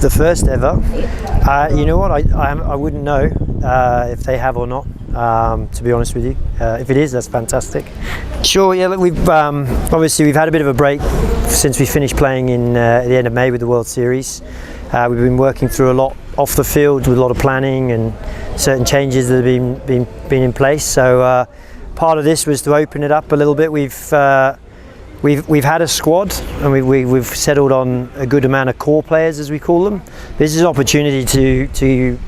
the first ever. You know what? I wouldn't know if they have or not. To be honest with you, if it is, that's fantastic. Sure. Yeah. Look, we've obviously we've had a bit of a break since we finished playing in at the end of May with the World Series. We've been working through a lot off the field with a lot of planning and certain changes that have been in place. So part of this was to open it up a little bit. We've had a squad, and we've settled on a good amount of core players, as we call them. This is an opportunity to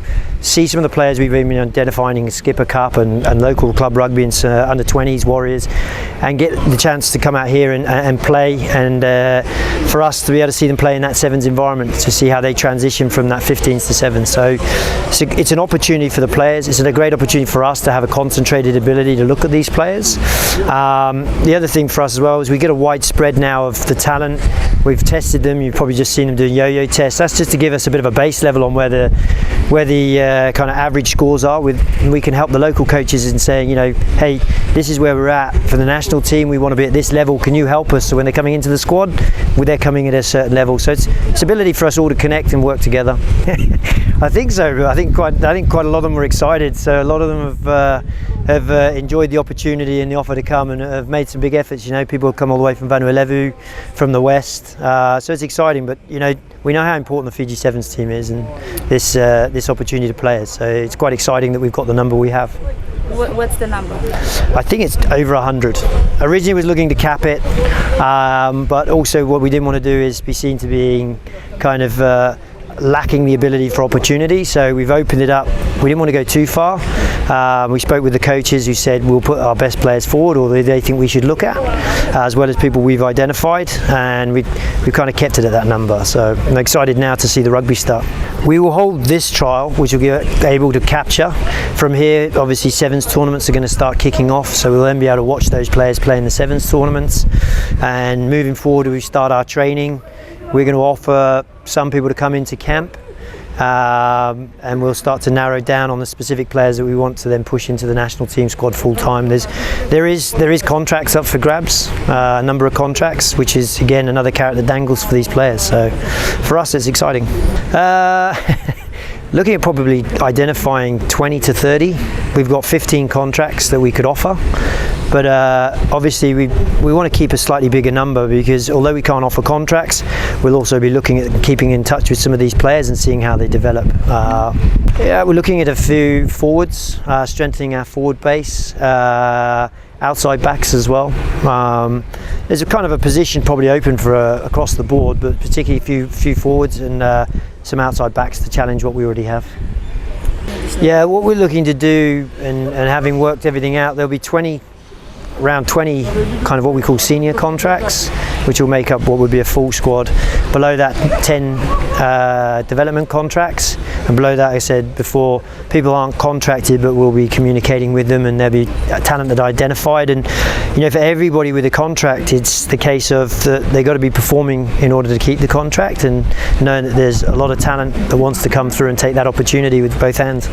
see some of the players we've been identifying in Skipper Cup and local club rugby and under 20s Warriors, and get the chance to come out here and play, and for us to be able to see them play in that sevens environment, to see how they transition from that 15s to sevens. So it's an opportunity for the players. It's a great opportunity for us to have a concentrated ability to look at these players. The other thing for us as well is we get a wide spread now of the talent. We've tested them. You've probably just seen them doing yo-yo tests. That's just to give us a bit of a base level on where the kind of average scores are. And we can help the local coaches in saying, you know, hey, this is where we're at for the national team. We want to be at this level. Can you help us? So when they're coming into the squad, they're coming at a certain level. So it's ability for us all to connect and work together. I think so. I think quite a lot of them were excited. So a lot of them have enjoyed the opportunity and the offer to come, and have made some big efforts. You know, people have come all the way from Vanuatu, from the west. So it's exciting. But you know, we know how important the Fiji Sevens team is, and this opportunity to play it. So it's quite exciting that we've got the number we have. What's the number? I think it's over 100. Originally was looking to cap it, but also what we didn't want to do is be seen to being kind of lacking the ability for opportunity. So we've opened it up. We didn't want to go too far. We spoke with the coaches who said we'll put our best players forward, or they think we should look at, as well as people we've identified, and we've kind of kept it at that number. So I'm excited now to see the rugby start. We will hold this trial, which we'll be able to capture. From here, obviously sevens tournaments are going to start kicking off, so we'll then be able to watch those players play in the sevens tournaments. And moving forward, we start our training. We're going to offer some people to come into camp, and we'll start to narrow down on the specific players that we want to then push into the national team squad full time. There is contracts up for grabs, a number of contracts, which is again another carrot that dangles for these players. So for us, it's exciting. Looking at probably identifying 20 to 30. We've got 15 contracts that we could offer. But obviously we want to keep a slightly bigger number, because although we can't offer contracts, we'll also be looking at keeping in touch with some of these players and seeing how they develop. Yeah, we're looking at a few forwards, strengthening our forward base, outside backs as well. There's a kind of a position probably open for across the board, but particularly a few forwards and some outside backs to challenge what we already have. Yeah, what we're looking to do, and having worked everything out, there'll be around 20 kind of what we call senior contracts, which will make up what would be a full squad. Below that, 10 development contracts, and below that, I said before, people aren't contracted, but we'll be communicating with them, and there'll be talent that are identified. And you know, for everybody with a contract, it's the case of they've got to be performing in order to keep the contract, and knowing that there's a lot of talent that wants to come through and take that opportunity with both hands.